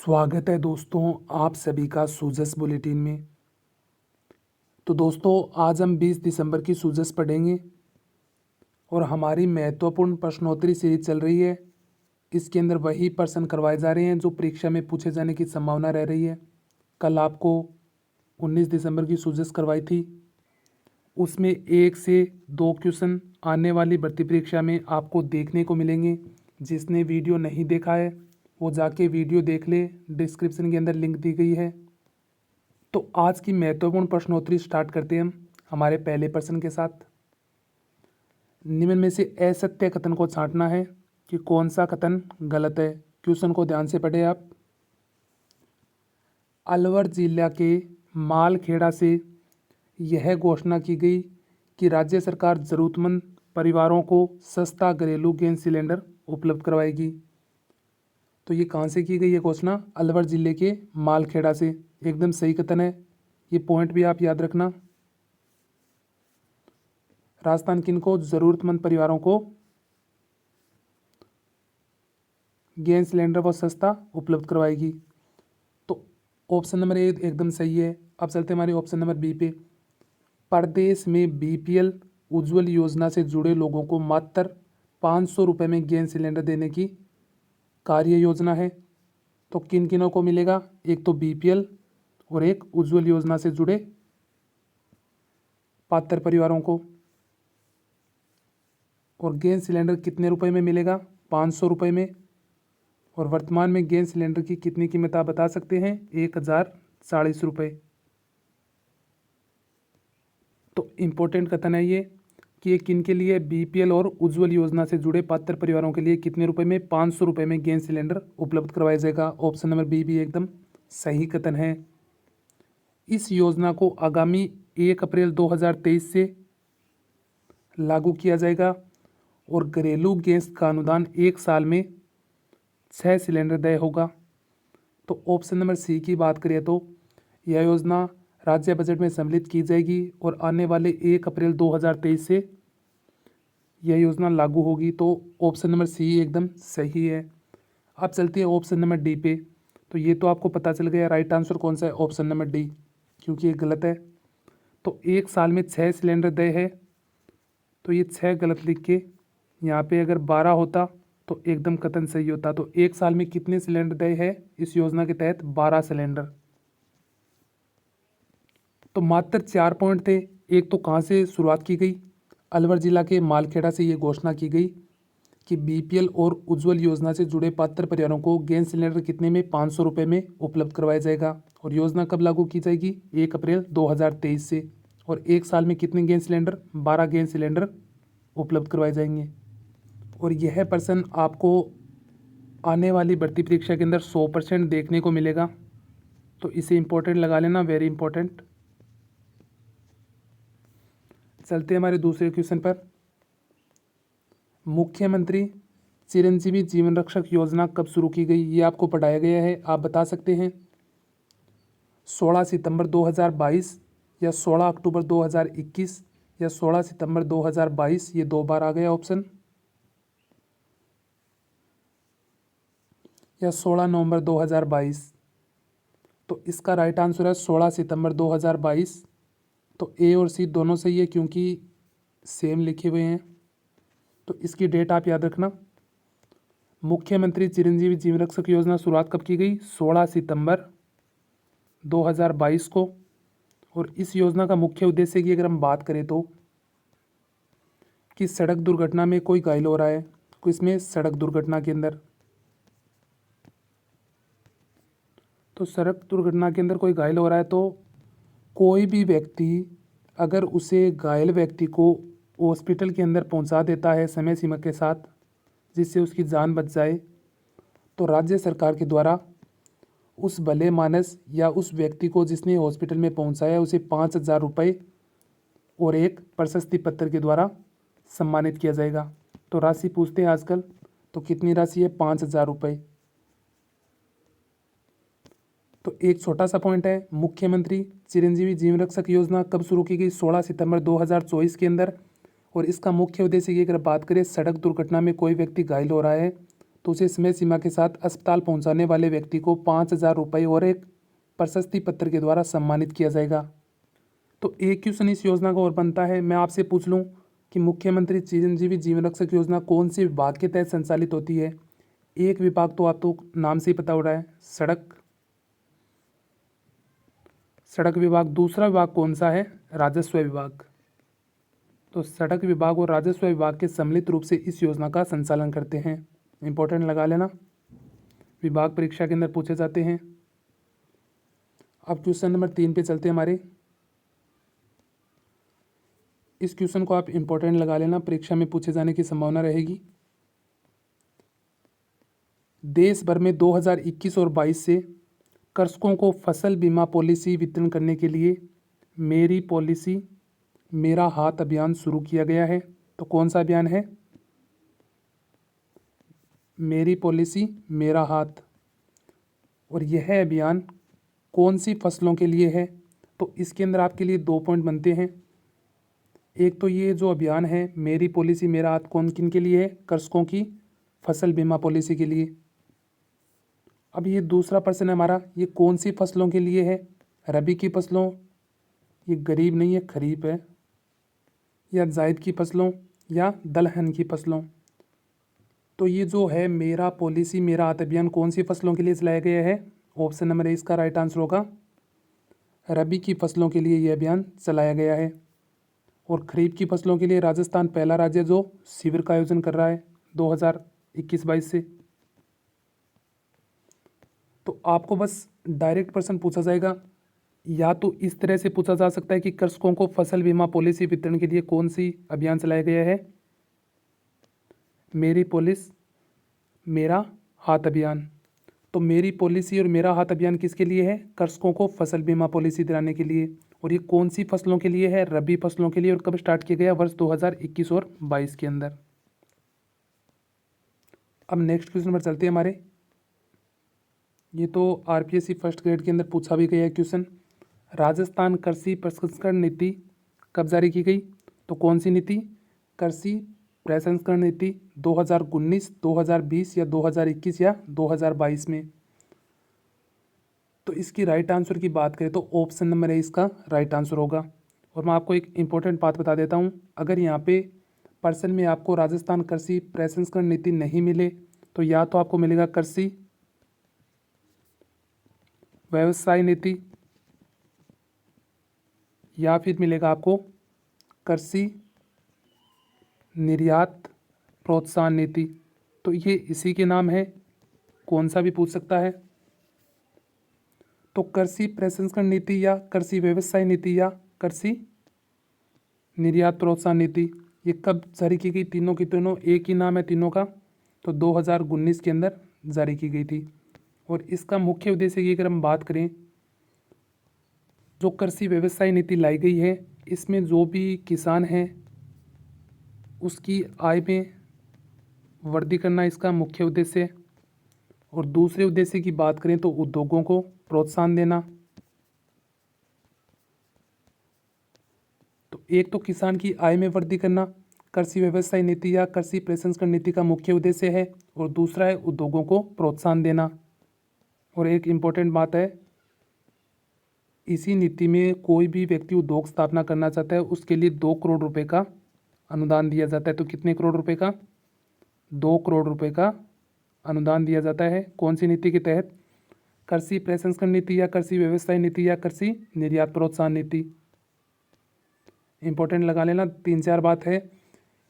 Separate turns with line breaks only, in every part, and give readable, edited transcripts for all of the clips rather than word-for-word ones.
स्वागत है दोस्तों आप सभी का सूजस बुलेटिन में। तो दोस्तों आज हम 20 दिसंबर की सूजस पढ़ेंगे और हमारी महत्वपूर्ण प्रश्नोत्तरी सीरीज चल रही है। इसके अंदर वही प्रश्न करवाए जा रहे हैं जो परीक्षा में पूछे जाने की संभावना रह रही है। कल आपको 19 दिसंबर की सूजस करवाई थी, उसमें 1 से 2 क्वेश्चन आने वाली भर्ती परीक्षा में आपको देखने को मिलेंगे। जिसने वीडियो नहीं देखा है वो जाके वीडियो देख ले, डिस्क्रिप्शन के अंदर लिंक दी गई है। तो आज की महत्वपूर्ण प्रश्नोत्तरी स्टार्ट करते हैं हम हमारे पहले प्रश्न के साथ। निम्न में से असत्य कथन को छांटना है कि कौन सा कथन गलत है। क्वेश्चन को ध्यान से पढ़े आप। अलवर जिला के मालखेड़ा से यह घोषणा की गई कि राज्य सरकार जरूरतमंद परिवारों को सस्ता घरेलू गैस सिलेंडर उपलब्ध करवाएगी। तो ये कहाँ से की गई है घोषणा? अलवर जिले के मालखेड़ा से। एकदम सही कथन है, ये पॉइंट भी आप याद रखना। राजस्थान किन को जरूरतमंद परिवारों को गैस सिलेंडर वो सस्ता उपलब्ध करवाएगी। तो ऑप्शन नंबर ए एकदम सही है। अब चलते हमारे ऑप्शन नंबर बी पे। प्रदेश में बीपीएल उज्ज्वल योजना से जुड़े लोगों को मात्र 500 रुपये में गैस सिलेंडर देने की कार्य योजना है। तो किन किनों को मिलेगा? एक तो बीपीएल और एक उज्ज्वल योजना से जुड़े पात्र परिवारों को। और गैस सिलेंडर कितने रुपए में मिलेगा? 500 रुपये में। और वर्तमान में गैस सिलेंडर की कितनी कीमत आप बता सकते हैं? 1040 रुपये। तो इम्पोर्टेंट कथन है ये कि ये किन के लिए? बीपीएल और उज्ज्वल योजना से जुड़े पात्र परिवारों के लिए कितने रुपए में? 500 रुपये में गैस सिलेंडर उपलब्ध करवाया जाएगा। ऑप्शन नंबर बी भी एकदम सही कथन है। इस योजना को आगामी 1 अप्रैल 2023 से लागू किया जाएगा और घरेलू गैस का अनुदान 1 साल में 6 सिलेंडर देय होगा। तो ऑप्शन नंबर सी की बात करें तो यह योजना राज्य बजट में सम्मिलित की जाएगी और आने वाले 1 अप्रैल 2023 से यह योजना लागू होगी। तो ऑप्शन नंबर सी एकदम सही है। अब चलती है ऑप्शन नंबर डी पे। तो ये तो आपको पता चल गया राइट आंसर कौन सा है? ऑप्शन नंबर डी, क्योंकि ये गलत है। तो 1 साल में 6 सिलेंडर देय है, तो ये 6 गलत लिख के यहाँ पे अगर 12 होता तो एकदम कथन सही होता। तो 1 साल में कितने सिलेंडर देय है इस योजना के तहत? 12 सिलेंडर। तो मात्र 4 पॉइंट थे। एक तो कहाँ से शुरुआत की गई? अलवर जिला के मालखेड़ा से ये घोषणा की गई कि बीपीएल और उज्ज्वल योजना से जुड़े पात्र परिवारों को गैस सिलेंडर कितने में? 500 रुपये में उपलब्ध करवाया जाएगा। और योजना कब लागू की जाएगी? 1 अप्रैल 2023 से। और 1 साल में कितने गैस सिलेंडर? 12 गैस सिलेंडर उपलब्ध करवाए जाएंगे। और यह प्रश्न आपको आने वाली भर्ती परीक्षा के अंदर 100% देखने को मिलेगा, तो इसे इम्पोर्टेंट लगा लेना, वेरी इंपॉर्टेंट। चलते हैं हमारे दूसरे क्वेश्चन पर। मुख्यमंत्री चिरंजीवी जीवन रक्षक योजना कब शुरू की गई? ये आपको पढ़ाया गया है, आप बता सकते हैं। 16 सितंबर 2022 या 16 अक्टूबर 2021 या 16 सितंबर 2022, ये 2 बार आ गया ऑप्शन, या 16 नवंबर 2022। तो इसका राइट आंसर है 16 सितंबर 2022। तो ए और सी दोनों सही है क्योंकि सेम लिखे हुए हैं। तो इसकी डेट आप याद रखना। मुख्यमंत्री चिरंजीवी जीवन रक्षक योजना शुरुआत कब की गई? 16 सितंबर 2022 को। और इस योजना का मुख्य उद्देश्य की अगर हम बात करें तो कि सड़क दुर्घटना में कोई घायल हो रहा है, इसमें सड़क दुर्घटना के अंदर, तो सड़क दुर्घटना के अंदर कोई घायल हो रहा है तो कोई भी व्यक्ति अगर उसे घायल व्यक्ति को हॉस्पिटल के अंदर पहुंचा देता है समय सीमा के साथ जिससे उसकी जान बच जाए, तो राज्य सरकार के द्वारा उस भले मानस या उस व्यक्ति को जिसने हॉस्पिटल में पहुंचाया उसे 5,000 रुपये और एक प्रशस्ति पत्र के द्वारा सम्मानित किया जाएगा। तो राशि पूछते हैं आजकल, तो कितनी राशि है? 5,000 रुपये। तो एक छोटा सा पॉइंट है, मुख्यमंत्री चिरंजीवी जीवन रक्षक योजना कब शुरू की गई? 16 सितंबर 2024 के अंदर। और इसका मुख्य उद्देश्य की अगर बात करें, सड़क दुर्घटना में कोई व्यक्ति घायल हो रहा है तो उसे समय सीमा के साथ अस्पताल पहुंचाने वाले व्यक्ति को 5,000 रुपये और एक प्रशस्ति पत्र के द्वारा सम्मानित किया जाएगा। तो एक क्वेश्चन इस योजना का और बनता है, मैं आपसे पूछ लूँ कि मुख्यमंत्री चिरंजीवी जीवन रक्षक योजना कौन से विभाग के तहत संचालित होती है। एक विभाग तो आपको नाम से ही पता हो रहा है, सड़क विभाग। दूसरा विभाग कौन सा है, राजस्व विभाग। तो सड़क विभाग और राजस्व विभाग के सम्मिलित रूप से इस योजना का संचालन करते हैं। इंपॉर्टेंट लगा लेना, विभाग परीक्षा के अंदर पूछे जाते हैं। अब क्वेश्चन नंबर 3 पे चलते हैं हमारे। इस क्वेश्चन को आप इंपॉर्टेंट लगा लेना, परीक्षा में पूछे जाने की संभावना रहेगी। देश भर में 2021 और 22 से कृषकों को फसल बीमा पॉलिसी वितरण करने के लिए मेरी पॉलिसी मेरा हाथ अभियान शुरू किया गया है। तो कौन सा अभियान है, मेरी पॉलिसी मेरा हाथ। और यह अभियान कौन सी फसलों के लिए है, तो इसके अंदर आपके लिए 2 पॉइंट बनते हैं। एक तो ये जो अभियान है मेरी पॉलिसी मेरा हाथ कौन किन के लिए है, कृषकों की फसल बीमा पॉलिसी के लिए। अब ये दूसरा प्रश्न है हमारा, ये कौन सी फसलों के लिए है, रबी की फसलों, ये गरीब नहीं है खरीफ है, या जायद की फसलों, या दलहन की फसलों। तो ये जो है मेरा पॉलिसी मेरा हाथ अभियान कौन सी फसलों के लिए चलाया गया है, ऑप्शन नंबर ए इसका राइट आंसर होगा, रबी की फसलों के लिए यह अभियान चलाया गया है। और खरीफ की फसलों के लिए राजस्थान पहला राज्य जो शिविर का आयोजन कर रहा है 2021-22 से। तो आपको बस डायरेक्ट प्रश्न पूछा जाएगा, या तो इस तरह से पूछा जा सकता है कि कृषकों को फसल बीमा पॉलिसी वितरण के लिए कौन सी अभियान चलाया गया है, मेरी पॉलिसी मेरा हाथ अभियान। तो मेरी पॉलिसी और मेरा हाथ अभियान किसके लिए है, कृषकों को फसल बीमा पॉलिसी दिलाने के लिए। और ये कौन सी फसलों के लिए है, रबी फसलों के लिए। और कब स्टार्ट किया गया, वर्ष 2021 और 22 के अंदर। अब नेक्स्ट क्वेश्चन पर चलते हैं हमारे। ये तो आरपीएससी फर्स्ट ग्रेड के अंदर पूछा भी गया है क्वेश्चन। राजस्थान कृषि प्रसंस्करण नीति कब जारी की गई, तो कौन सी नीति, कृषि प्रसंस्करण नीति 2019, 2020 या 2021 या 2022 में। तो इसकी राइट आंसर की बात करें तो ऑप्शन नंबर ए इसका राइट आंसर होगा। और मैं आपको एक इम्पोर्टेंट बात बता देता हूँ, अगर यहाँ पे पर्सन में आपको राजस्थान कृषि प्रसंस्करण नीति नहीं मिले तो या तो आपको मिलेगा कृषि व्यवसाय नीति, या फिर मिलेगा आपको कृषि निर्यात प्रोत्साहन नीति। तो ये इसी के नाम है, कौन सा भी पूछ सकता है। तो कृषि प्रसंस्करण नीति या कृषि व्यवसाय नीति या कृषि निर्यात प्रोत्साहन नीति, ये कब जारी की गई, तीनों की तीनों एक ही नाम है तीनों का। तो 2019 के अंदर जारी की गई थी। और इसका मुख्य उद्देश्य की अगर हम बात करें, जो कृषि व्यवसाय नीति लाई गई है इसमें जो भी किसान है उसकी आय में वृद्धि करना इसका मुख्य उद्देश्य है। और दूसरे उद्देश्य की बात करें तो उद्योगों को प्रोत्साहन देना। तो एक तो किसान की आय में वृद्धि करना कृषि व्यवसाय नीति या कृषि प्रसंस्करण नीति का मुख्य उद्देश्य है, और दूसरा है उद्योगों को प्रोत्साहन देना। और एक इम्पोर्टेंट बात है, इसी नीति में कोई भी व्यक्ति उद्योग स्थापना करना चाहता है उसके लिए 2 करोड़ रुपए का अनुदान दिया जाता है। तो कितने करोड़ रुपए का, 2 करोड़ रुपए का अनुदान दिया जाता है। कौन सी नीति के तहत, कृषि प्रसंस्करण नीति या कृषि व्यवसाय नीति या कृषि निर्यात प्रोत्साहन नीति। इंपॉर्टेंट लगा लेना, 3-4 बात है।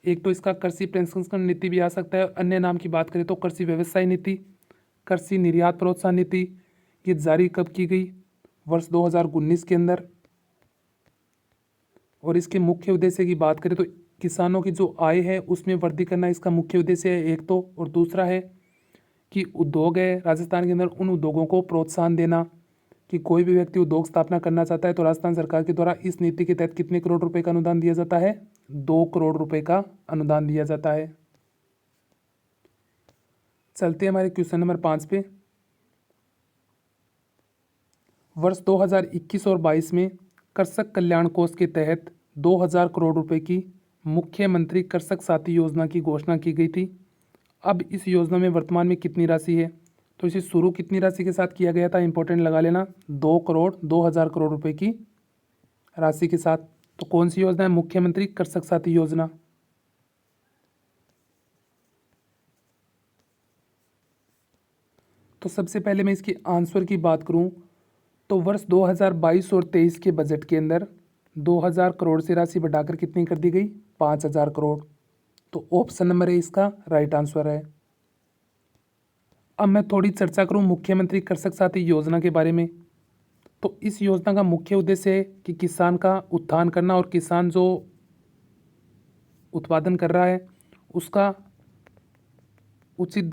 एक तो इसका कृषि प्रसंस्करण नीति भी आ सकता है, अन्य नाम की बात करें तो कृषि व्यवसाय नीति, कृषि निर्यात प्रोत्साहन नीति। ये जारी कब की गई, वर्ष 2019 के अंदर। और इसके मुख्य उद्देश्य की बात करें तो किसानों की जो आय है उसमें वृद्धि करना इसका मुख्य उद्देश्य है एक तो, और दूसरा है कि उद्योग है राजस्थान के अंदर उन उद्योगों को प्रोत्साहन देना कि कोई भी व्यक्ति उद्योग स्थापना करना चाहता है तो राजस्थान सरकार के द्वारा इस नीति के तहत कितने करोड़ रुपए का अनुदान दिया जाता है, 2 करोड़ रुपए का अनुदान दिया जाता है। चलते हैं हमारे क्वेश्चन नंबर 5 पे। वर्ष 2021 और 22 में कृषक कल्याण कोष के तहत 2000 करोड़ रुपए की मुख्यमंत्री कृषक साथी योजना की घोषणा की गई थी। अब इस योजना में वर्तमान में कितनी राशि है, तो इसे शुरू कितनी राशि के साथ किया गया था, इंपॉर्टेंट लगा लेना, 2,02,000 करोड़ रुपए की राशि के साथ। तो कौन सी योजना है, मुख्यमंत्री कृषक साथी योजना। तो सबसे पहले मैं इसकी आंसर की बात करूं तो वर्ष 2022 और 23 के बजट के अंदर 2,000 करोड़ से राशि बढ़ाकर कितनी कर दी गई, 5,000 करोड़। तो ऑप्शन नंबर ए इसका राइट आंसर है। अब मैं थोड़ी चर्चा करूं मुख्यमंत्री कृषक साथी योजना के बारे में। तो इस योजना का मुख्य उद्देश्य है कि किसान का उत्थान करना और किसान जो उत्पादन कर रहा है उसका उचित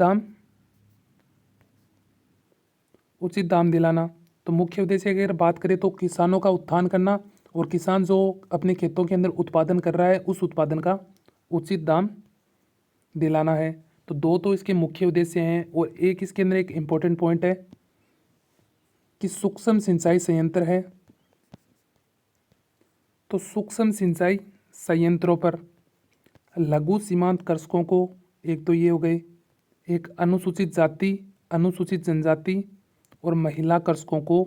दाम दिलाना। तो मुख्य उद्देश्य अगर बात करें तो किसानों का उत्थान करना और किसान जो अपने खेतों के अंदर उत्पादन कर रहा है उस उत्पादन का उचित दाम दिलाना है। तो दो तो इसके मुख्य उद्देश्य हैं और एक इसके अंदर एक इम्पोर्टेंट पॉइंट है कि सूक्ष्म सिंचाई संयंत्र है। तो सूक्ष्म सिंचाई संयंत्रों पर लघु सीमांत कृषकों को, एक तो ये हो गए, एक अनुसूचित जाति, अनुसूचित जनजाति और महिला कृषकों को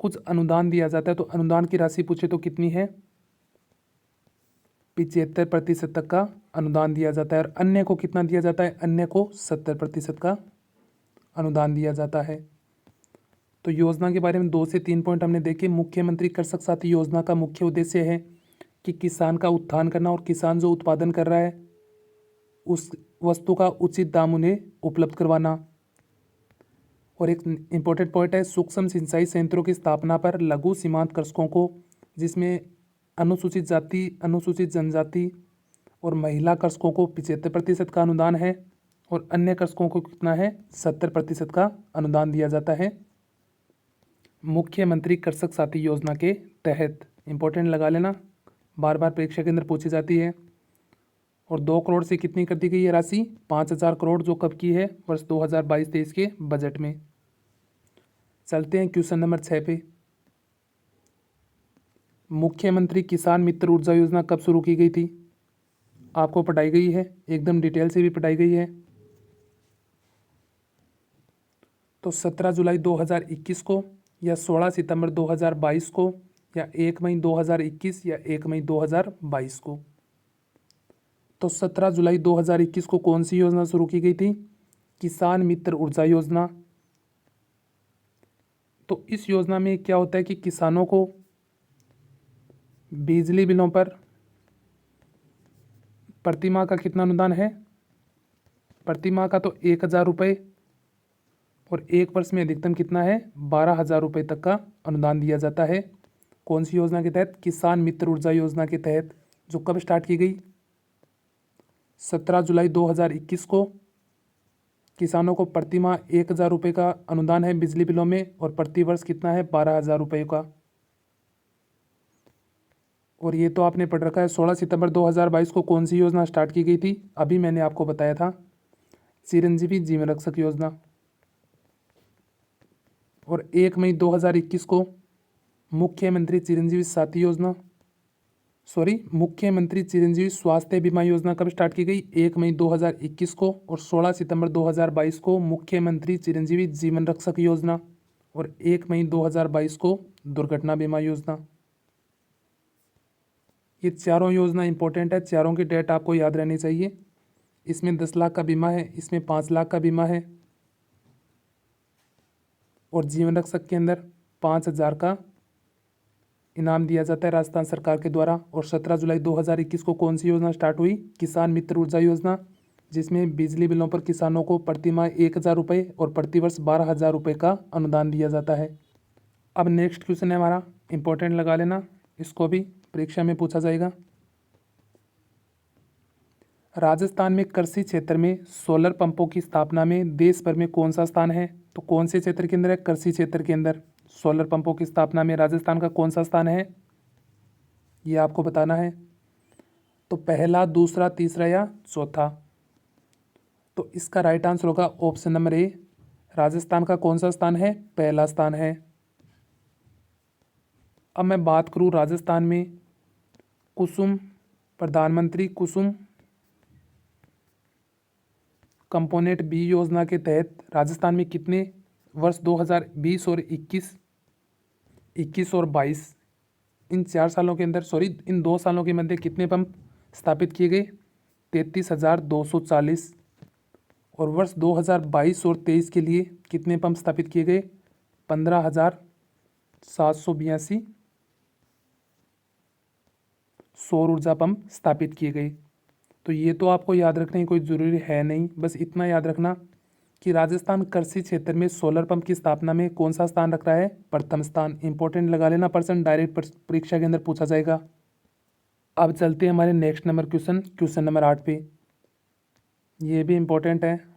कुछ अनुदान दिया जाता है। तो अनुदान की राशि पूछे तो कितनी है, 75% तक का अनुदान दिया जाता है। और अन्य को कितना दिया जाता है, अन्य को 70% का अनुदान दिया जाता है। तो योजना के बारे में 2 से 3 पॉइंट हमने देखे। मुख्यमंत्री कृषक साथी योजना का मुख्य उद्देश्य है कि किसान का उत्थान करना और किसान जो उत्पादन कर रहा है उस वस्तु का उचित दाम उन्हें उपलब्ध करवाना। और एक इम्पोर्टेंट पॉइंट है सूक्ष्म सिंचाई संयंत्रों की स्थापना पर लघु सीमांत कृषकों को, जिसमें अनुसूचित जाति, अनुसूचित जनजाति और महिला कृषकों को 75% का अनुदान है और अन्य कृषकों को कितना है, 70% का अनुदान दिया जाता है मुख्यमंत्री कृषक साथी योजना के तहत। इंपॉर्टेंट लगा लेना, बार बार परीक्षा के अंदर पूछी जाती है। और 2 करोड़ से कितनी कर दी गई है राशि, 5,000 करोड़, जो कब की है, वर्ष 2022-23 के बजट में। चलते हैं क्वेश्चन नंबर 6 पे। मुख्यमंत्री किसान मित्र ऊर्जा योजना कब शुरू की गई थी, आपको पढ़ाई गई है, एकदम डिटेल से भी पढ़ाई गई है। तो 17 जुलाई 2021 को या 16 सितंबर 2022 को या 1 मई 2021 या 1 मई 2022 को। तो 17 जुलाई 2021 को कौन सी योजना शुरू की गई थी, किसान मित्र ऊर्जा योजना। तो इस योजना में क्या होता है कि किसानों को बिजली बिलों पर प्रतिमाह का कितना अनुदान है, प्रतिमाह का तो 1,000 रुपये और एक वर्ष में अधिकतम कितना है, 12,000 रुपये तक का अनुदान दिया जाता है। कौन सी योजना के तहत, किसान मित्र ऊर्जा योजना के तहत, जो कब स्टार्ट की गई, 17 जुलाई 2021 को। किसानों को प्रतिमाह 1,000 रुपये का अनुदान है बिजली बिलों में और प्रतिवर्ष कितना है, 12,000 रुपये का। और ये तो आपने पढ़ रखा है। 16 सितंबर 2022 को कौन सी योजना स्टार्ट की गई थी, अभी मैंने आपको बताया था, चिरंजीवी जीवन रक्षक योजना। और 1 मई 2021 को मुख्यमंत्री चिरंजीवी साथी योजना, मुख्यमंत्री चिरंजीवी स्वास्थ्य बीमा योजना कब स्टार्ट की गई, 1 मई 2021 को। और 16 सितंबर 2022 को मुख्यमंत्री चिरंजीवी जीवन रक्षक योजना और 1 मई 2022 को दुर्घटना बीमा योजना। ये चारों योजना इंपॉर्टेंट है, चारों की डेट आपको याद रहनी चाहिए। इसमें 10 लाख का बीमा है, इसमें 5 लाख का बीमा है और जीवन रक्षक के अंदर 5,000 का इनाम दिया जाता है राजस्थान सरकार के द्वारा। और 17 जुलाई 2021 को कौन सी योजना स्टार्ट हुई, किसान मित्र ऊर्जा योजना, जिसमें बिजली बिलों पर किसानों को प्रतिमाह 1,000 रुपये और प्रतिवर्ष 12,000 रुपये का अनुदान दिया जाता है। अब नेक्स्ट क्वेश्चन है हमारा, इंपॉर्टेंट लगा लेना, इसको भी परीक्षा में पूछा जाएगा। राजस्थान में कृषि क्षेत्र में सोलर पंपों की स्थापना में देश भर में कौन सा स्थान है, तो कौन से क्षेत्र के अंदर है, कृषि क्षेत्र के अंदर सोलर पंपों की स्थापना में राजस्थान का कौन सा स्थान है, ये आपको बताना है। तो पहला, दूसरा, तीसरा या चौथा। तो इसका राइट आंसर होगा ऑप्शन नंबर ए, राजस्थान का कौन सा स्थान है, पहला स्थान है। अब मैं बात करूं राजस्थान में कुसुम, प्रधानमंत्री कुसुम कंपोनेंट बी योजना के तहत राजस्थान में कितने वर्ष 2020 और 21 और 22 इन 4 सालों के अंदर इन 2 सालों के मध्य कितने पंप स्थापित किए गए? 33,240। और वर्ष 2022 और 23 के लिए कितने पंप स्थापित किए गए? 15,782 सौर ऊर्जा पंप स्थापित किए गए। तो ये तो आपको याद रखने की कोई ज़रूरी है नहीं, बस इतना याद रखना कि राजस्थान कृषि क्षेत्र में सोलर पंप की स्थापना में कौन सा स्थान रख रहा है? प्रथम स्थान। इंपॉर्टेंट लगा लेना पर्सन, डायरेक्ट परीक्षा के अंदर पूछा जाएगा। अब चलते हैं हमारे नेक्स्ट नंबर क्वेश्चन नंबर 8 पे। ये भी इंपॉर्टेंट है।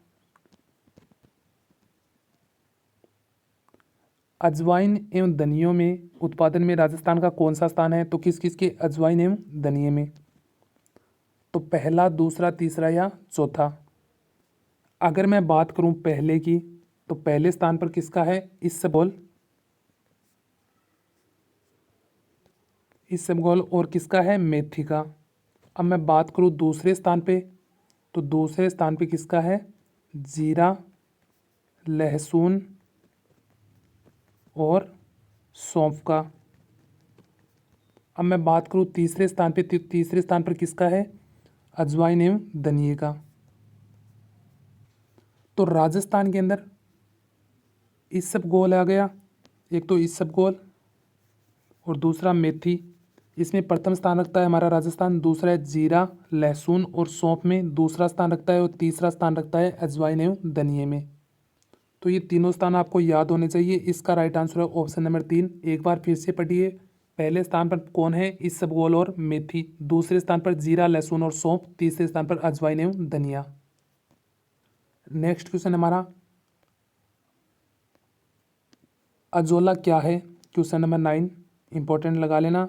अजवाइन एवं धनियों में उत्पादन में राजस्थान का कौन सा स्थान है? तो किस किस के अजवाइन एवं धनिये में? तो पहला, दूसरा, तीसरा या चौथा? अगर मैं बात करूं पहले की, तो पहले स्थान पर किसका है? इसबगोल और किसका है? मेथी का। अब मैं बात करूं दूसरे स्थान पे, तो दूसरे स्थान पे किसका है? जीरा, लहसुन और सौंफ का। अब मैं बात करूं तीसरे स्थान पे, तो तीसरे स्थान पर किसका है? अजवाइन एवं धनिये का। तो राजस्थान के अंदर इसबगोल आ गया, एक तो इसबगोल और दूसरा मेथी। इसमें प्रथम स्थान रखता है हमारा राजस्थान। दूसरा है जीरा, लहसुन और सौंफ में दूसरा स्थान रखता है। और तीसरा स्थान रखता है अजवाइन एवं धनिये में। तो ये तीनों स्थान आपको याद होने चाहिए। इसका राइट आंसर है ऑप्शन नंबर 3। एक बार फिर से पढ़िए। पहले स्थान पर कौन है? इसबगोल और मेथी। दूसरे स्थान पर जीरा, लहसुन और सौंफ। तीसरे स्थान पर अजवाइन एवं धनिया। नेक्स्ट क्वेश्चन हमारा, अजोला क्या है? Question number 9। इंपॉर्टेंट लगा लेना,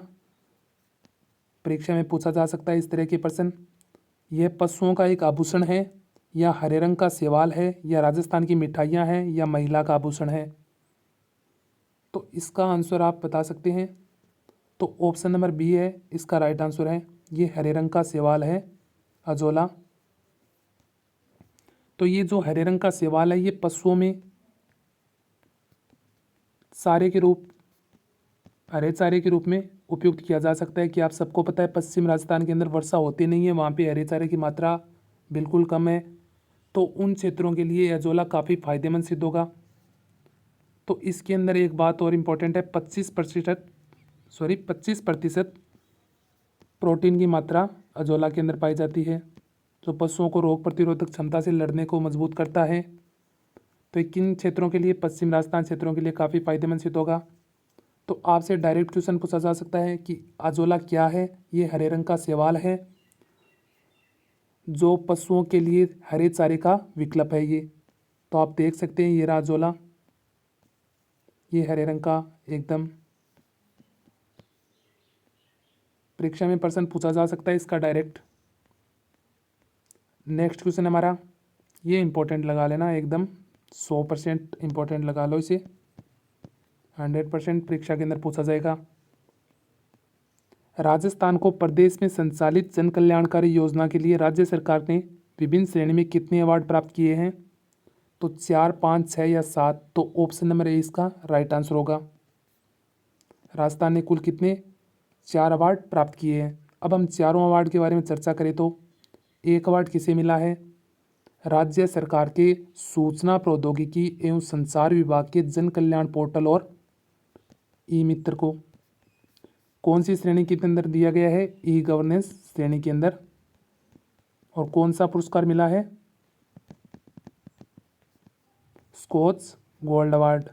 परीक्षा में पूछा जा सकता है इस तरह के प्रश्न। यह पशुओं का एक आभूषण है, या हरे रंग का सेवाल है, या राजस्थान की मिठाइयाँ हैं, या महिला का आभूषण है? तो इसका आंसर आप बता सकते हैं। तो ऑप्शन नंबर बी है इसका राइट आंसर है। ये हरे रंग का सेवाल है अजोला। तो ये जो हरे रंग का सेवाल है, ये पशुओं में हरे चारे के रूप में उपयुक्त किया जा सकता है। कि आप सबको पता है पश्चिम राजस्थान के अंदर वर्षा होती नहीं है, वहाँ पे हरे चारे की मात्रा बिल्कुल कम है। तो उन क्षेत्रों के लिए अजोला काफ़ी फायदेमंद सिद्ध होगा। तो इसके अंदर एक बात और इम्पोर्टेंट है, 25% प्रोटीन की मात्रा अजोला के अंदर पाई जाती है, जो पशुओं को रोग प्रतिरोधक क्षमता से लड़ने को मजबूत करता है। तो किन क्षेत्रों के लिए? पश्चिम राजस्थान क्षेत्रों के लिए काफ़ी फायदेमंद सिद्ध होगा। तो आपसे डायरेक्ट क्वेश्चन पूछा जा सकता है कि अजोला क्या है? ये हरे रंग का सेवाल है, जो पशुओं के लिए हरे चारे का विकल्प है। ये तो आप देख सकते हैं, ये रहा अजोला, ये हरे रंग का एकदम। परीक्षा में प्रश्न पूछा जा सकता है इसका डायरेक्ट। नेक्स्ट क्वेश्चन हमारा, ये इंपॉर्टेंट लगा लेना एकदम, 100% इंपॉर्टेंट लगा लो इसे, 100% परीक्षा के अंदर पूछा जाएगा। राजस्थान को प्रदेश में संचालित जन कल्याणकारी योजना के लिए राज्य सरकार ने विभिन्न श्रेणी में कितने अवार्ड प्राप्त किए हैं? तो 4, 5, 6 या 7? तो ऑप्शन नंबर ए इसका राइट आंसर होगा। राजस्थान ने कुल कितने 4 अवार्ड प्राप्त किए हैं। अब हम चारों अवार्ड के बारे में चर्चा करें तो एक अवार्ड किसे मिला है? राज्य सरकार के सूचना प्रौद्योगिकी एवं संचार विभाग के जन कल्याण पोर्टल और ई मित्र को। कौन सी श्रेणी के अंदर दिया गया है? ई गवर्नेंस श्रेणी के अंदर। और कौन सा पुरस्कार मिला है? Skoch gold award.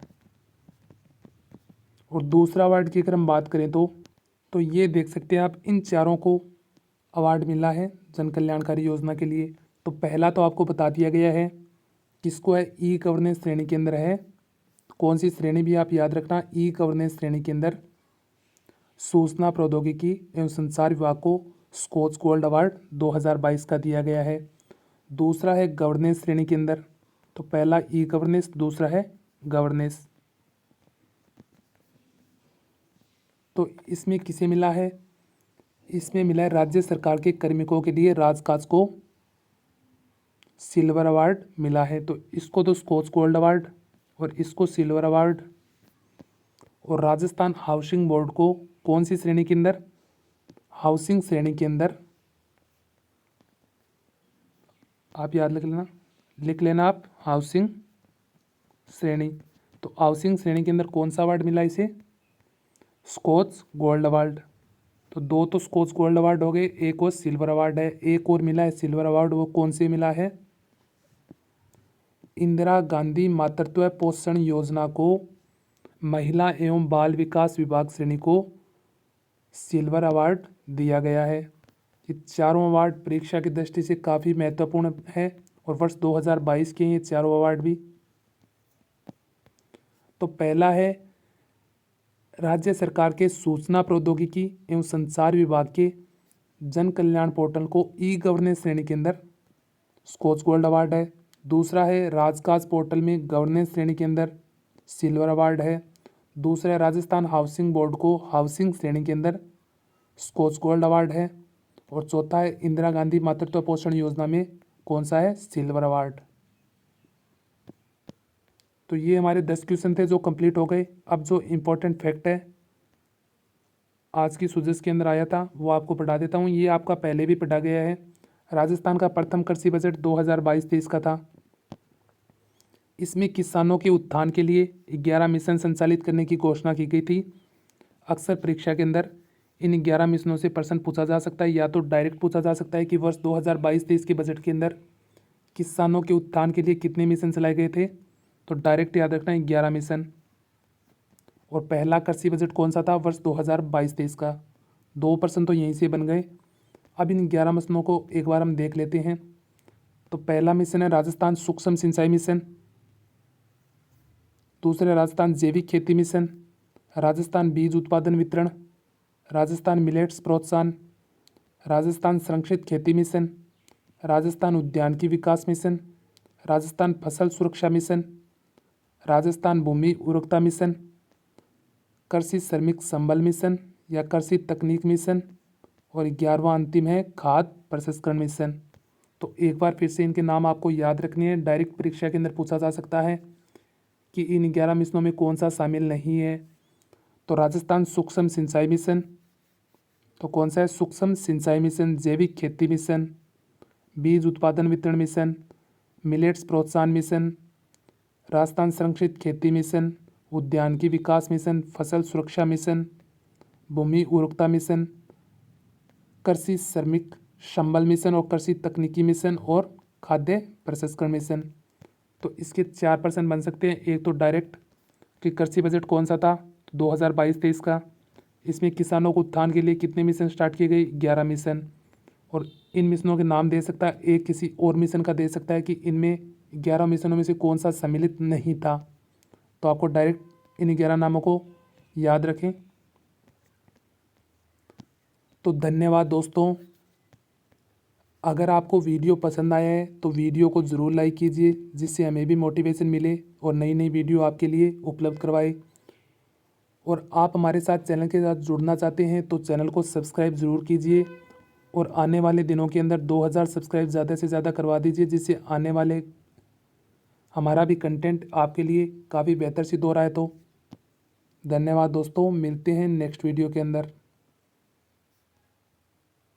और दूसरा अवार्ड की अगर हम बात करें तो ये देख सकते हैं आप, इन चारों को अवार्ड मिला है जन कल्याणकारी योजना के लिए। तो पहला तो आपको बता दिया गया है किसको है, ई गवर्नेंस श्रेणी के अंदर है। कौन सी श्रेणी भी आप याद रखना, ई गवर्नेंस श्रेणी के अंदर सूचना प्रौद्योगिकी एवं संचार विभाग को स्कॉच गोल्ड अवार्ड 2022 का दिया गया है। दूसरा है गवर्नेंस श्रेणी के अंदर, तो पहला ई गवर्नेंस, दूसरा है गवर्नेंस। तो इसमें किसे मिला है? इसमें मिला है राज्य सरकार के कार्मिकों के लिए राजकाज को सिल्वर अवार्ड मिला है। तो इसको तो स्कॉच गोल्ड अवार्ड और इसको सिल्वर अवार्ड। और राजस्थान हाउसिंग बोर्ड को कौन सी श्रेणी के अंदर? हाउसिंग श्रेणी के अंदर। आप याद लिख लेना आप हाउसिंग श्रेणी। तो हाउसिंग श्रेणी के अंदर कौन सा अवार्ड मिला इसे? Skoch gold award. तो दो तो स्कॉच गोल्ड अवार्ड हो गए, एक और सिल्वर अवार्ड है। एक और मिला है सिल्वर अवार्ड, वो कौन से मिला है? इंदिरा गांधी मातृत्व पोषण योजना को महिला एवं बाल विकास विभाग श्रेणी को सिल्वर अवार्ड दिया गया है। ये चारों अवार्ड परीक्षा की दृष्टि से काफ़ी महत्वपूर्ण है और वर्ष 2022 के ये चारों अवार्ड भी। तो पहला है राज्य सरकार के सूचना प्रौद्योगिकी एवं संचार विभाग के जन कल्याण पोर्टल को ई गवर्नेंस श्रेणी के अंदर स्कॉच गोल्ड अवार्ड है। दूसरा है राजकाज पोर्टल में गवर्नेंस श्रेणी के अंदर सिल्वर अवार्ड है। दूसरा है राजस्थान हाउसिंग बोर्ड को हाउसिंग श्रेणी के अंदर स्कॉच गोल्ड अवार्ड है। और चौथा है इंदिरा गांधी मातृत्व पोषण योजना में कौन सा है? Silver award. तो ये हमारे 10 क्वेश्चन थे जो कंप्लीट हो गए। अब जो इम्पोर्टेंट फैक्ट है आज की सुजेस के अंदर आया था वो आपको पढ़ा देता हूँ। ये आपका पहले भी पढ़ा गया है। राजस्थान का प्रथम कृषि बजट 2022-23 का था। इसमें किसानों के उत्थान के लिए 11 मिशन संचालित करने की घोषणा की गई थी। अक्सर परीक्षा के अंदर इन 11 मिशनों से प्रश्न पूछा जा सकता है, या तो डायरेक्ट पूछा जा सकता है कि वर्ष 2022-23 के बजट के अंदर किसानों के उत्थान के लिए कितने मिशन चलाए गए थे। तो डायरेक्ट याद रखना है 11 मिशन। और पहला कृषि बजट कौन सा था? वर्ष 2022-23 का। 2% तो यहीं से बन गए। अब इन 11 मिशनों को एक बार हम देख लेते हैं। तो पहला मिशन है राजस्थान सूक्ष्म सिंचाई मिशन। दूसरा राजस्थान जैविक खेती मिशन, राजस्थान बीज उत्पादन वितरण, राजस्थान मिलेट्स प्रोत्साहन, राजस्थान संरक्षित खेती मिशन, राजस्थान उद्यानिकी विकास मिशन, राजस्थान फसल सुरक्षा मिशन, राजस्थान भूमि उर्वरता मिशन, कृषि श्रमिक संबल मिशन या कृषि तकनीक मिशन, और 11वां अंतिम है खाद प्रसंस्करण मिशन। तो एक बार फिर से इनके नाम आपको याद रखनी है। डायरेक्ट परीक्षा के अंदर पूछा जा सकता है कि इन 11 मिशनों में कौन सा शामिल नहीं है। तो राजस्थान सूक्ष्म सिंचाई मिशन, तो कौन सा है? सूक्ष्म सिंचाई मिशन, जैविक खेती मिशन, बीज उत्पादन वितरण मिशन, मिलेट्स प्रोत्साहन मिशन, राजस्थान संरक्षित खेती मिशन, उद्यानिकी विकास मिशन, फसल सुरक्षा मिशन, भूमि उर्वरता मिशन, कृषि श्रमिक संबल मिशन और कृषि तकनीकी मिशन और खाद्य प्रसंस्करण मिशन। तो इसके 4% बन सकते हैं। एक तो डायरेक्ट कि कृषि बजट कौन सा था? 2022-23 का। इसमें किसानों को उत्थान के लिए कितने मिशन स्टार्ट किए गए? 11 मिशन। और इन मिशनों के नाम दे सकता है, एक किसी और मिशन का दे सकता है कि इनमें 11 मिशनों में से कौन सा सम्मिलित नहीं था। तो आपको डायरेक्ट इन 11 नामों को याद रखें। तो धन्यवाद दोस्तों। अगर आपको वीडियो पसंद आया है तो वीडियो को ज़रूर लाइक कीजिए, जिससे हमें भी मोटिवेशन मिले और नई नई वीडियो आपके लिए उपलब्ध करवाए। और आप हमारे साथ चैनल के साथ जुड़ना चाहते हैं तो चैनल को सब्सक्राइब ज़रूर कीजिए और आने वाले दिनों के अंदर 2000 सब्सक्राइब ज़्यादा से ज़्यादा करवा दीजिए, जिससे आने वाले हमारा भी कंटेंट आपके लिए काफ़ी बेहतर सिद्ध हो रहा है। तो धन्यवाद दोस्तों, मिलते हैं नेक्स्ट वीडियो के अंदर।